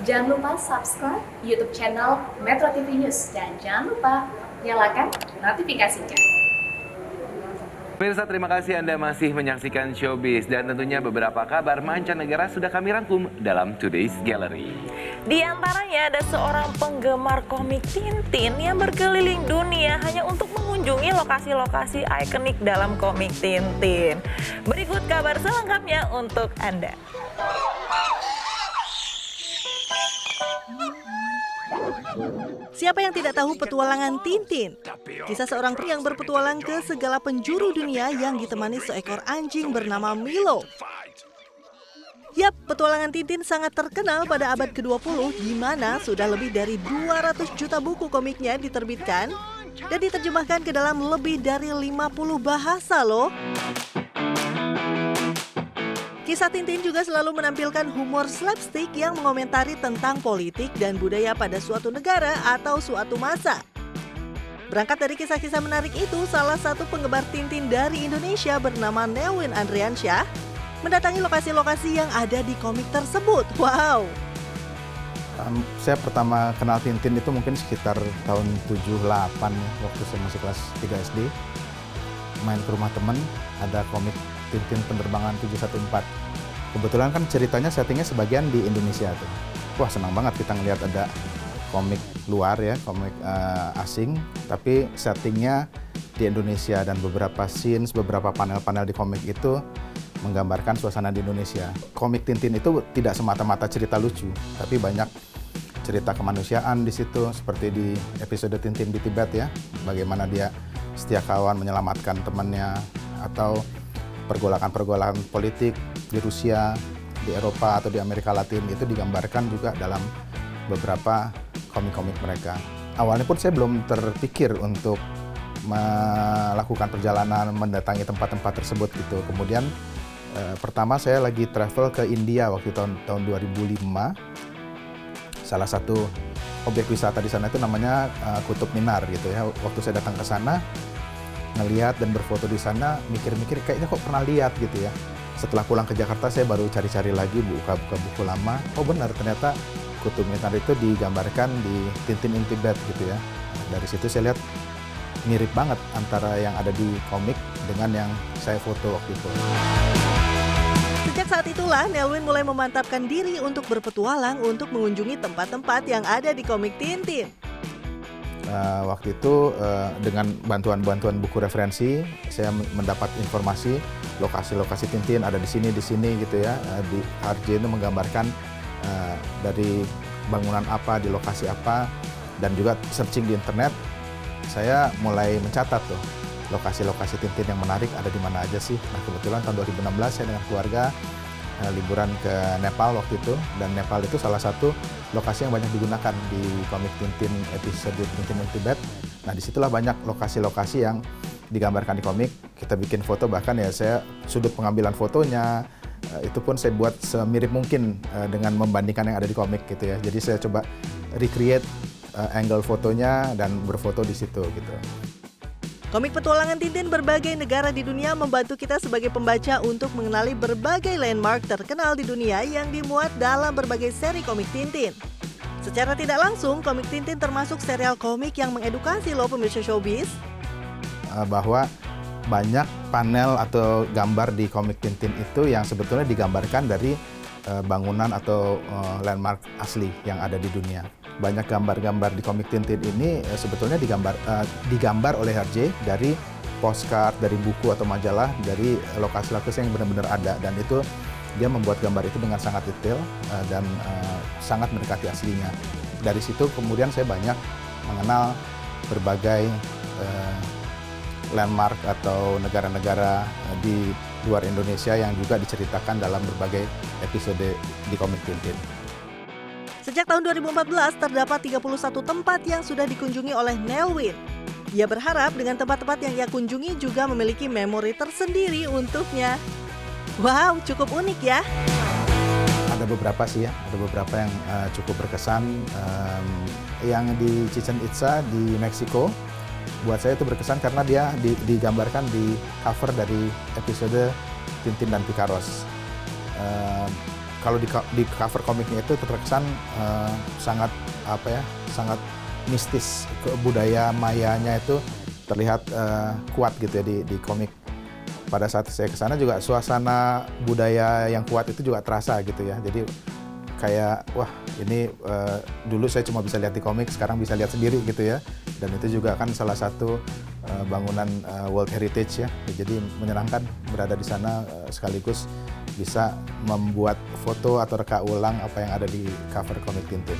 Jangan lupa subscribe YouTube channel Metro TV News dan jangan lupa nyalakan notifikasinya. Pemirsa, terima kasih Anda masih menyaksikan Showbiz dan tentunya beberapa kabar mancanegara sudah kami rangkum dalam Today's Gallery. Di antaranya ada seorang penggemar komik Tintin yang berkeliling dunia hanya untuk mengunjungi lokasi-lokasi ikonik dalam komik Tintin. Berikut kabar selengkapnya untuk Anda. Siapa yang tidak tahu petualangan Tintin? Kisah seorang pria yang berpetualang ke segala penjuru dunia yang ditemani seekor anjing bernama Milo. Yap, petualangan Tintin sangat terkenal pada abad ke-20 di mana sudah lebih dari 200 juta buku komiknya diterbitkan dan diterjemahkan ke dalam lebih dari 50 bahasa loh. Kisah Tintin juga selalu menampilkan humor slapstick yang mengomentari tentang politik dan budaya pada suatu negara atau suatu masa. Berangkat dari kisah-kisah menarik itu, salah satu penggemar Tintin dari Indonesia bernama Nelwin Andriansyah mendatangi lokasi-lokasi yang ada di komik tersebut. Wow! Saya pertama kenal Tintin itu mungkin sekitar tahun 78 ya, waktu saya masih kelas 3 SD. Main ke rumah teman, ada komik Tintin Penerbangan 714. Kebetulan kan ceritanya settingnya sebagian di Indonesia tuh. Wah, senang banget kita ngelihat ada komik luar ya, komik asing, tapi settingnya di Indonesia dan beberapa scenes, beberapa panel-panel di komik itu menggambarkan suasana di Indonesia. Komik Tintin itu tidak semata-mata cerita lucu, tapi banyak cerita kemanusiaan di situ, seperti di episode Tintin di Tibet ya, bagaimana dia setia kawan menyelamatkan temannya, atau pergolakan-pergolakan politik di Rusia, di Eropa atau di Amerika Latin itu digambarkan juga dalam beberapa komik-komik mereka. Awalnya pun saya belum terpikir untuk melakukan perjalanan mendatangi tempat-tempat tersebut gitu. Kemudian pertama saya lagi travel ke India waktu tahun 2005. Salah satu objek wisata di sana itu namanya Kutub Minar gitu ya. Waktu saya datang ke sana, ngelihat dan berfoto di sana, mikir-mikir kayaknya kok pernah lihat gitu ya. Setelah pulang ke Jakarta saya baru cari-cari lagi, buka-buka buku lama. Oh benar, ternyata Kutub Minar itu digambarkan di Tintin in Tibet gitu ya. Dari situ saya lihat mirip banget antara yang ada di komik dengan yang saya foto waktu itu. Sejak saat itulah Nelwin mulai memantapkan diri untuk berpetualang untuk mengunjungi tempat-tempat yang ada di komik Tintin. Waktu itu dengan bantuan buku referensi saya mendapat informasi lokasi-lokasi Tintin ada di sini gitu ya. Di RJ itu menggambarkan dari bangunan apa di lokasi apa, dan juga searching di internet saya mulai mencatat tuh lokasi-lokasi Tintin yang menarik ada di mana aja sih. Nah kebetulan tahun 2016 saya dengan keluarga liburan ke Nepal waktu itu, dan Nepal itu salah satu lokasi yang banyak digunakan di komik Tintin episode Tintin in Tibet. Nah disitulah banyak lokasi-lokasi yang digambarkan di komik. Kita bikin foto, bahkan ya saya sudut pengambilan fotonya itu pun saya buat semirip mungkin dengan membandingkan yang ada di komik gitu ya. Jadi saya coba recreate angle fotonya dan berfoto di situ gitu. Komik petualangan Tintin berbagai negara di dunia membantu kita sebagai pembaca untuk mengenali berbagai landmark terkenal di dunia yang dimuat dalam berbagai seri komik Tintin. Secara tidak langsung, komik Tintin termasuk serial komik yang mengedukasi loh pemirsa Showbiz. Bahwa banyak panel atau gambar di komik Tintin itu yang sebetulnya digambarkan dari bangunan atau landmark asli yang ada di dunia. Banyak gambar-gambar di komik Tintin ini sebetulnya digambar oleh RJ dari postcard, dari buku atau majalah, dari lokasi-lokasi yang benar-benar ada, dan itu dia membuat gambar itu dengan sangat detail dan sangat mendekati aslinya. Dari situ kemudian saya banyak mengenal berbagai landmark atau negara-negara di luar Indonesia yang juga diceritakan dalam berbagai episode di komik Tintin. Sejak tahun 2014 terdapat 31 tempat yang sudah dikunjungi oleh Nelwin. Ia berharap dengan tempat-tempat yang ia kunjungi juga memiliki memori tersendiri untuknya. Wow, cukup unik ya. Ada beberapa sih ya, ada beberapa yang cukup berkesan. Yang di Chichen Itza di Meksiko, buat saya itu berkesan karena dia digambarkan di cover dari episode Tintin dan Picaros. kalau di cover komiknya itu terkesan sangat sangat mistis, budaya Mayanya itu terlihat kuat gitu ya di komik. Pada saat saya ke sana juga suasana budaya yang kuat itu juga terasa gitu ya. Jadi kayak wah ini dulu saya cuma bisa lihat di komik, sekarang bisa lihat sendiri gitu ya. Dan itu juga kan salah satu bangunan World Heritage ya. Jadi menyenangkan berada di sana sekaligus bisa membuat foto atau reka ulang apa yang ada di cover komik Tintin.